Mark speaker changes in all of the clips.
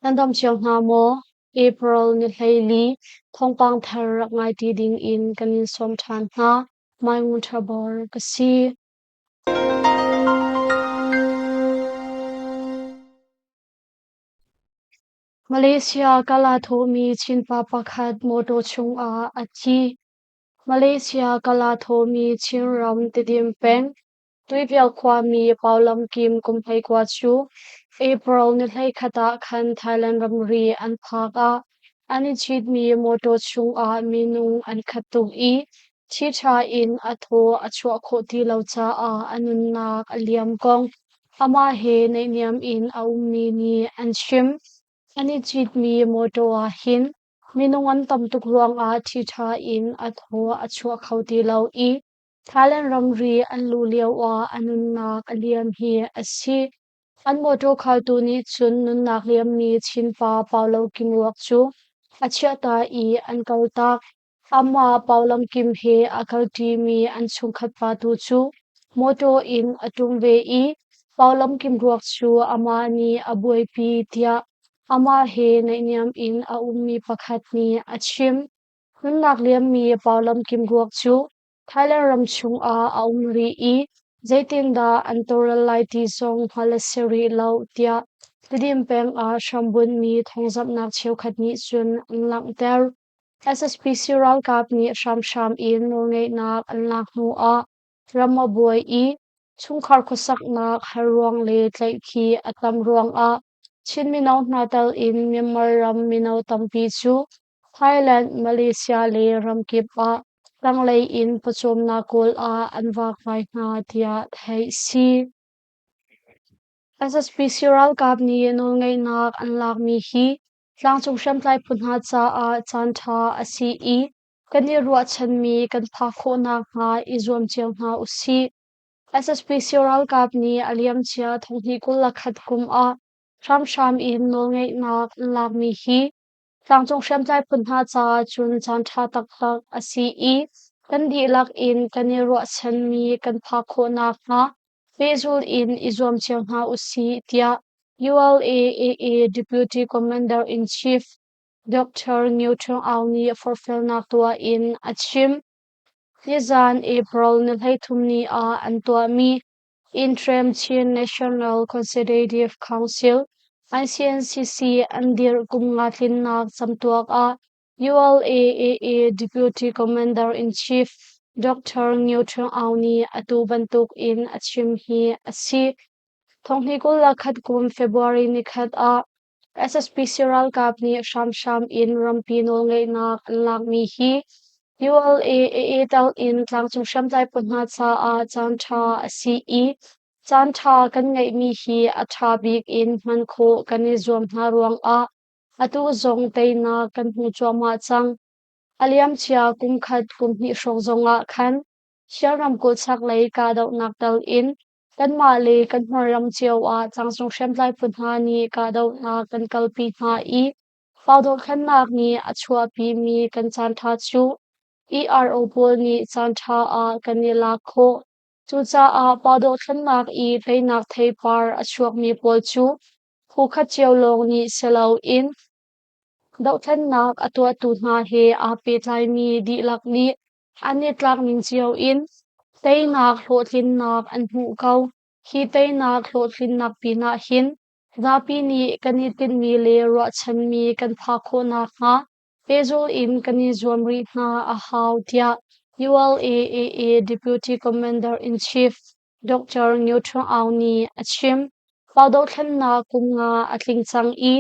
Speaker 1: Tandam chiang na mo April ni hlaili thongpang thar ngai ti ding in kanin som than na mai ngun thabor kasi Malaysia kala tho mi chinpa pakhat moto chung a achi Malaysia kala tho mi chinram tidim peng tuipial khwa mi paulam kim kumphai kwa chu April ni hlai khata khan Thailand ramri an phaka ani chit mi moto chung a minung an khatu I chi tha in atho achwa kho ti lo cha a anun nak aliam kong ama he nei niam in aumni ni an shim ani chit mi moto a hin minung an tam tuk ruang a thi tha in atho achwa khau ti lo I Thailand ramri an lu liao wa anun nak aliam hi asi an moto khau tu ni chun nun nak liam ni chin pa paulo kim wak chu achia ta I an kal tak ama paulam kim he akal ti mi an chung khat pa tu chu moto in atum ve I paulam kim ruak chu ama ni abuai pi tia ama he nei niam in a ummi pakhat ni achim nun nak liam mi paulam kim ruak chu Thailand ram chung a umri I zaitin da antoral laiti song halaseri lau tia tidim peng a shambun mi thongzap nak cheu khat ni chun lang ter SSPC ral kap ni sham in ngai nak anlak nu a rama boy I chungkhar khosak nak harwang le tlai khi atam ruang a chin minau natal in Myanmar ram minau tampi chu Thailand Malaysia le ram kip a tanglei in pachom na kol a anwak vai na tia thai si SSPC ral kap ni nol ngai nak anlak mi hi tlang chung sham tlai punha cha a chan tha asi I kani ruwa chan mi kan pha kho nak ha izom chiang na usi SSPC ral kap ni aliam chia thonghi kul lakhat kum a sham in nol ngai nak anlak mi hi tlang chung sham tlai punha cha chun chan tha tak tak asi I kan di lak in kani ruwa chan mi kan pha kho nak ha Fezul in Izom Chiangha Usi Tia ULAAA Deputy Commander-in-Chief Dr. Newton Auni Forfel Naktua in Achim Nizan April Nilhay Tumni A Antua Mi Interim Chin National Consultative Council ICNCC Andir Kumngatlin Nak Samtuak A ULAAA Deputy Commander-in-Chief Dr. Newton Auni Atu Bantuk in Achim Hi Asi Thongnikul Lakhat Kum February Nikhat A SSPC Ral Kapni Sham in Rampino Ngay Nak Lak Mi Hi ULAAA Tal in Tlangchung Sham Tai Punha Cha A Chan Tha Asi I Chan Tha Kan Ngay Mi Hi Atha Bik in Mankho Kani Zuam Na Ruang A Atu Zong Tay Na Kan Hu Choma Chang Aliam chia kumkhat kumhi shongzonga khan siaram ko chak lei ka dau naktal in kan ma le kan hmaram chiaw a changsong shamlai punha ni ka dau na kan kalpi na I pawdo khan nak ni achua pi mi kan chan tha chu ERO pol ni chan tha a kan ni la kho chu cha a pawdo khan nak I thei nak thei par achuak mi pol chu khu kha chiaw long ni selau in Dau than nak atua tu na he a pe tlai mi di lak ni ani tlak min chiao in tei nak hlo thlin nak an hmu kau hi tei nak hlo thlin nak pi na hin Vaupi ni kani tin mi le ro chan mi kan pha kho na ha pezol in kani zuam ri na a hau tia ULAAA Deputy Commander-in-Chief Dr. Newton Auni Achim Pawdo thlan na kumnga atling chang I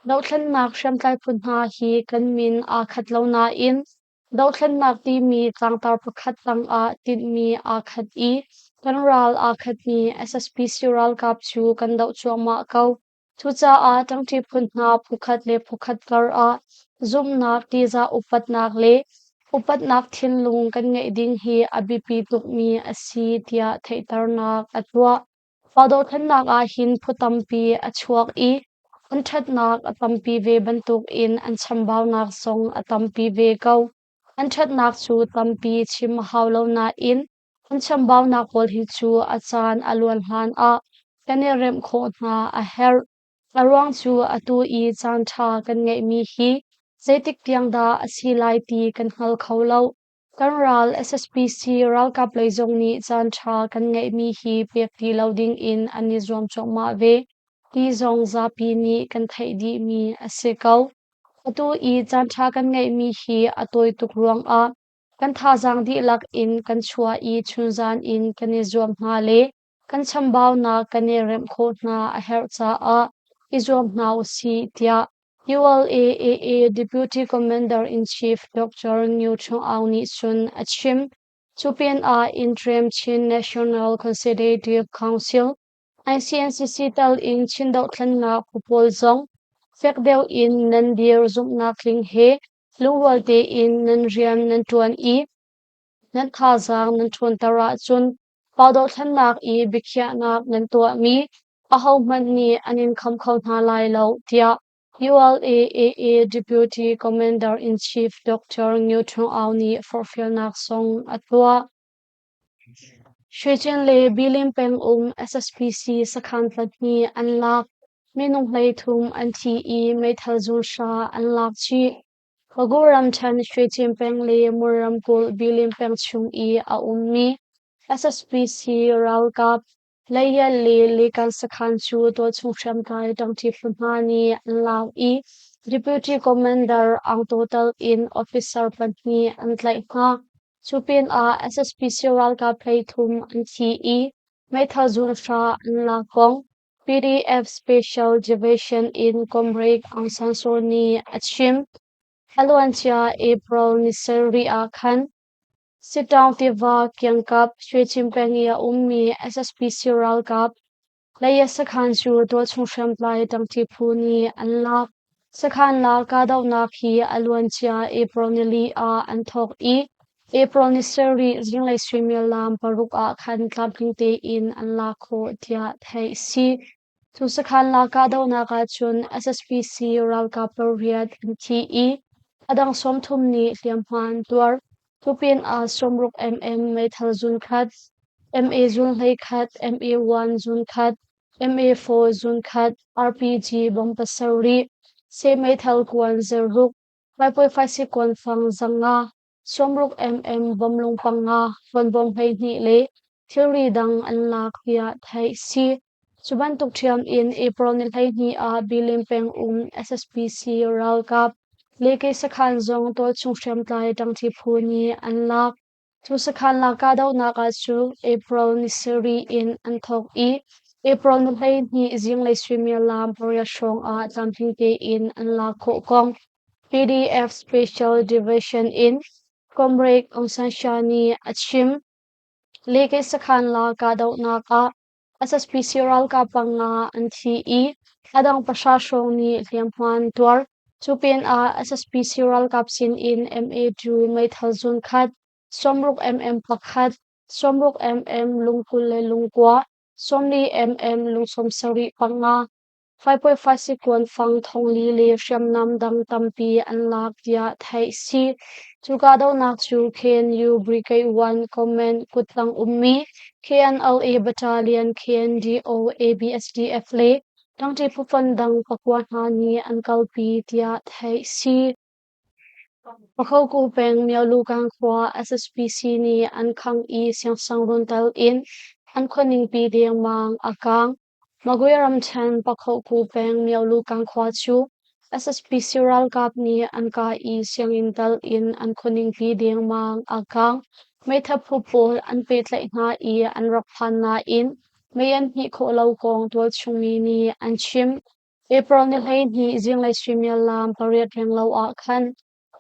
Speaker 1: Dau thlan nak sham tlai punha hi kan min a khat lo na in Dau thlan nak ti mi tlangtar pakhat tang a tin mi a khat I kan ral a khat mi SSPC ral kap chu kan dau chuang ma kau chu cha a tang ti punha phukhat le phukhat kar a zum nak ti za upat nak le upat nak thin lung kan ngai ding hi abipi tuk mi asi tia theitar nak atwa Pawdo thlan nak a hin phutampi achuak I an that nak atampi ve bantuk in an chambau nak song atampi ve kau an that nak chu tampi chim haulo na in an chambau nak pol hi chu achan alwan han a kani rem kho na a her Arwang chu atu I chan tha kan ngei mi hi zaitik piang da asi lai ti kan hal kholo kan ral SSPC ral kap leizong ni chan tha kan ngei mi hi pek ti loading in ani zom chok ma ve ti zong za pi ni kan thai di mi asekau atu I chan tha kan ngei mi hi atoi tuk ruang a kan tha jang di lak in kan chua I chunzan in kan ni zom ma le kan chambau na kan ni rem kho na a her cha a Izom now si tia ULAAA Deputy Commander in Chief Dr. New Chung Auni Sun Achim Chupian A Interim Chin National Consultative Council ICNCC Tal in Chindau Tlan nga Kupol Zong Fekdeu in Nandir Zum na Kling He Lungwalte in Nanriam Nantuan I nan kha zang nan chun tara chun pawdo than nak I bikhya nak nan to mi a ho man ni anin kham khau na lai lo tia ULAAA Deputy Commander in Chief Dr. Newton Auni for Filnak Song Atwa Shwechen le bilim peng SSPC sakhan tlatni anlak minung hlei thum an thi I mai thal zul sha anlak chi Paguram chan shwechen peng le muram kul bilim peng chung I a ummi SSPC ral kap laya le kan sakhan chu to chung sham kai dang thi phunhani anlak I Deputy Commander ang total in officer pantni an tlai nga Chupin a SSPC ral ka play thum an thi I mai thal zul sha an la kong PDF Special Division in Comrade ang sansoni achim Helwantia April Niseri a khan sit down tiva kyang kap shwechim pengia ummi SSPC ral kap laya sakhan chu to chung sham lai dang ti phuni an la sakhan la ka daw na khi alwantia April Nili a an thok I April Niseri Zinglei Thawngchimnak paruk a khan tlapling te in an la kho tia thai si tu sakhan la ka daw na ka chun SSPC ral ka period an thi I adang som thum ni hliam hman tuar tupin a somruk mai thal zun khat MA zun hlei khat MA1 zun khat MA4 zun khat RPG bompasari se mai thal kwan zeruk 5.5 kwan fang zanga somruk bomlung panga fon bom hlei ni le theory dang an lak pia thai si chuban tuk thiam in April ni hlei ni a bilim peng SSPC ral kap leke sakhan zong to chung shem tlai dang thi phuni an lak tu sakhan la ka daw na ka chu April ni seri in an thok I April ni hlei ni Zinglei Thawngchimnak lam poria shong a tlamping te in an la kho kong PDF Special Division in Comrade ang sanshani achim leke sakhan la ka daw na ka SSPC ral ka panga an thi I adang prashashong ni hliam hman tuar Chupin a SSPC ral kapsin in MA2 mai thal zun khat somruk pakhat somruk lungkul le lungkwa somli lungsom sari panga 5.5 sikon fang thongli le shamnam dang tampi anlak tia thai si chuka daw nak chu KNU Brigade 1 Command kutlang ummi KNLA Battalion KNDO ABSDF le dangti phufan dang pakwa hani an kalpi tia thai si pakhaw ku peng mialu kang khwa SSPC ni an khang I siang sang run tal in an khoning pi deng mang akang Maguiram chan pakhaw ku peng mialu kang khwa chu SSPC ral kap ni an ka I siang in tal in an khoning pi deng mang akang mai tha phupol an pe tlai na I an rak phan na in mai an hi kho lo kong tol chungmi ni an chim April ni hlei ni Zinglei Thawngchimnak lam pariat reng lo a khan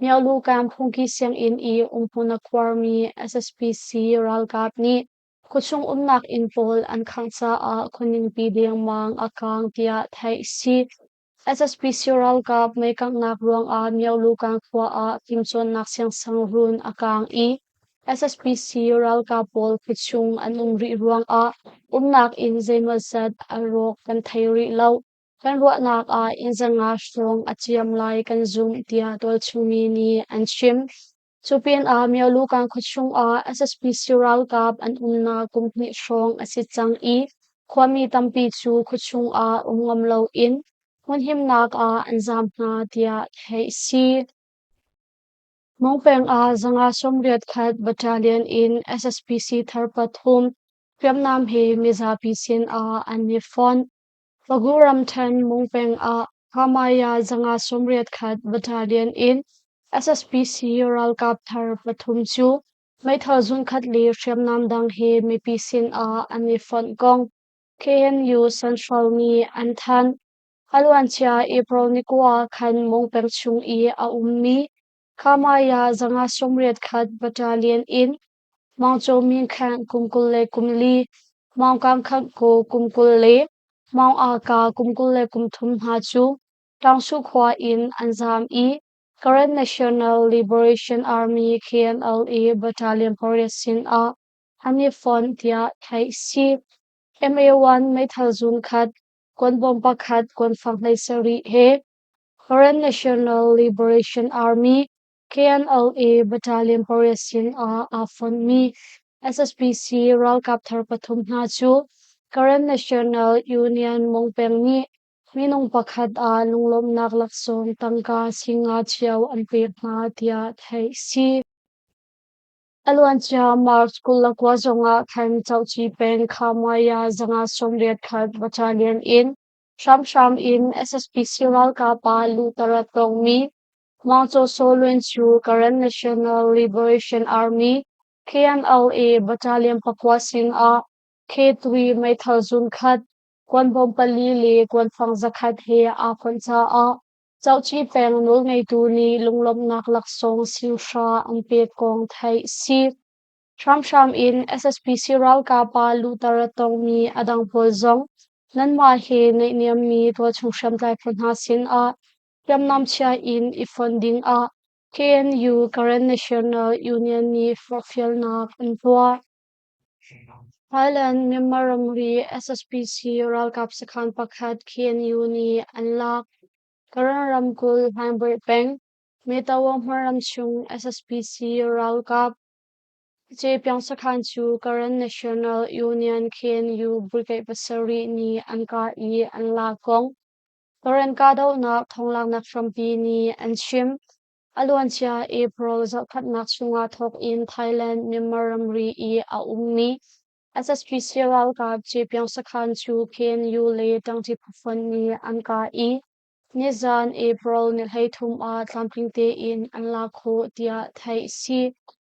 Speaker 1: mialu kam phungki siang in I umpuna kwarmi SSPC ral kap ni kuchung umnak in pol an khangcha a khoning pi deng mang akang tia thai si SSPC ral kap mai kang nak ruang a mialu kang khwa a kimchon nak siang sang run akang I SSPC ral kap pol kuchung an umri ruang a umnak in zaimasat arok kan thairi lo kan ruat nak a in zanga strong achiam lai kan zoom tia tol chumi ni an chim chupin a mialu kang khuchung a SSPC ral kap an umna kumpni strong asichang I khwami tampi chu khuchung a umngam lo in Thawngchimnak anzam hna tia thei si mongpeng zanga somriat khat battalion in SSPC Tharpathum Vietnam he mizapi sin anifon Vaguram Than mongpeng Kamaya zanga somriat khat battalion in SSPC Ralkap Tharpathum chu Maithazun khat li Vietnam dang he mipi sin anifon gong KNU Central ni Anthan Halwanchia April Nikwa Khan Mongpeng Chung ummi Kamaya zanga somriat khat battalion in Mangcho Min Khan kumkulle kumli Mangkang khat ko kumkulle Mang ka kumkulle kumthum ha chu Tangsu khwa in anzam Current National Liberation Army KNLA Battalion Porisin Hanifon tia thai si MA1 Maithazun khat Kwanbom pakhat Kwanfanglai sari he Current National Liberation Army KNLA Battalion Porisin Afon mi SSPC Ralkap Tharpathum na chu Current National Union Mongpeng ni Minung pakhat lunglom naklak som tangka singa chiao anpe na tia thai si Alwancha March Kulakwa zonga Khan Chauchi Peng Khamaya zanga somriat khat battalion in Sham in SSPC Ralkapa Lutaratong mi Mangcho Solwen Chu Current National Liberation Army KNLA Battalion Pakwasin K3 Maithazun khat Kwanbom Pali le Kwanfang Zakhat he Khoncha Chauchi Peng nul ngai tu ni lunglom naklak song siusha ampe kong thai si Sham in SSPC Ralkapa Lutaratong mi Adangpol zong Nanma he nei niam mi to chungsham tlai phunha sin Vietnam chia in funding KNU Current National Union ni Profil nak antua Thailand Memoramri SSPC Ralkap Sakhan Pakhat KNU ni anlak Karan Ramkul Hamburg Peng Metawang Maram Chung SSPC Ralkap Pyang Sakhan Chu Current National Union KNU Brigade Basari ni Anka Anlakong Toren Kadaw na Thonglang na Trampi ni Anshim Alwanchia April Zakhat nak Chunga Thok in Thailand Memoramri ummi SSPC Ralkap Pyang Sakhan Chu KNU le Tangti Phufan ni Anka Nizan April Nilhai Thum Tlampingte in Anlakho tia thai si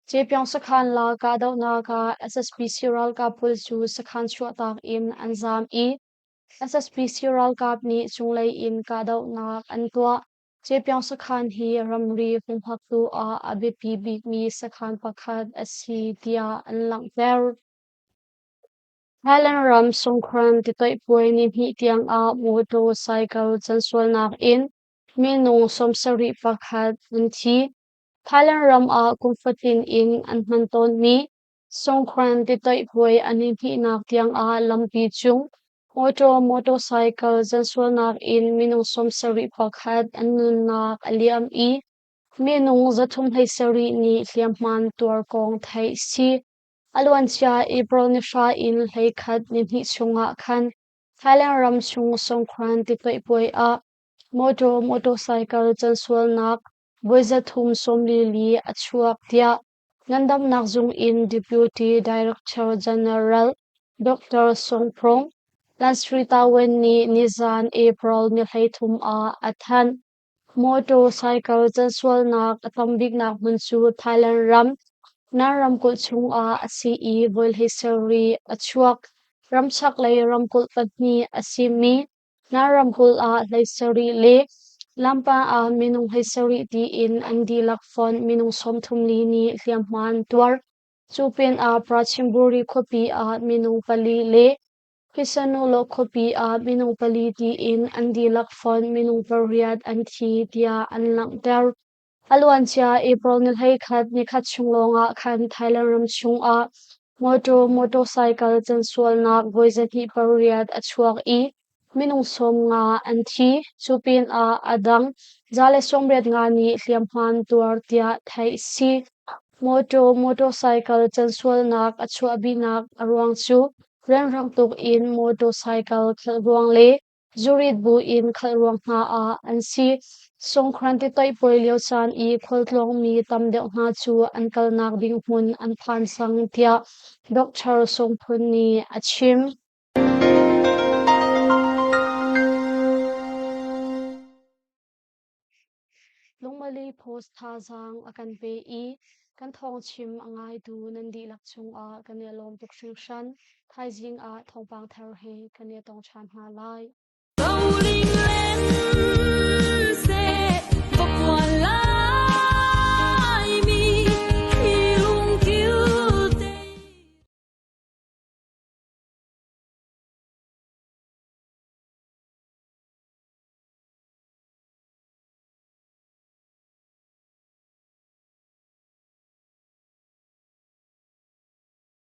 Speaker 1: Pyang Sakhan la Kadaw na ka SSPC Ralkap Pul Chu Sakhan Chuatak in Anzam SSPC Ralkap ni Zinglei in Kadaw na Antua Pyang Sakhan hi Ramri Humhaktu Abipi mi Sakhan Pakhat asi tia Anlang Ter Thailand Ram Songkran Titoi Pui ni Hi Tiang motorcycle Chanswal Nak in Minung Somsari Pakhat Unti Thailand Ram Kumfatin in Anmanton mi Songkran Titoi Pui Ani Hi Nak Tiang Lampi Chung motorcycle Chanswal Nak in Minung Somsari Pakhat Anun Nak Aliam Minung Zathum Hai Sari ni Liamman Tuar Kong Thai si Alwanchia April Nisha in Heikhat Nimhi Chunga Khan Thailand Ram Chung Songkran Titoi Pui motorcycle Chanswal Nak Boizathum Somli Li Achuak Tia Nandam Nakzung in Deputy Director General Dr. Songprong Lansrita Wenni Nizan April Nilhaitum Athan motorcycle Chanswal Nak Atambik Nak Munchu Thailand Ram Naram kul chung asi vol history achuak ramchak lei ramkul patni asimi naram kul history le lampa minung history ti in andi lakfon minung somthum li ni hliamman twar chupin prachimburi khopi minung pali le Kisanu lo khopi minung pali ti in andi lakfon minung pariat anthi tia anlang der Alwanchia April Nilhai Khat Nikhat Chunglonga Khan Thailand Ram Chung motorcycle Chanswal Nak Voizen Hi Pariat Achuak Minung Som nga Anthi Chupin Adang Zale Somriat nga ni Hliamhan Tuar Tia Thai si motorcycle Chanswal Nak Achuak Binak Arwang Chu Ren Rang Tuk in motorcycle Khalruang Le jurit bu in khalruang hna a an si songkranti toi poilio chan I kholtlong mi tam deuh hna chu an kalnak ding hmun an phan sang tia doctor songphun ni achim lungmali post tha zang akan pe I kan thawngchim angai du nan di lak chung a kan ya lom tuk hring hran thaizing a thawngpang thar he kan ya tong chan hna lai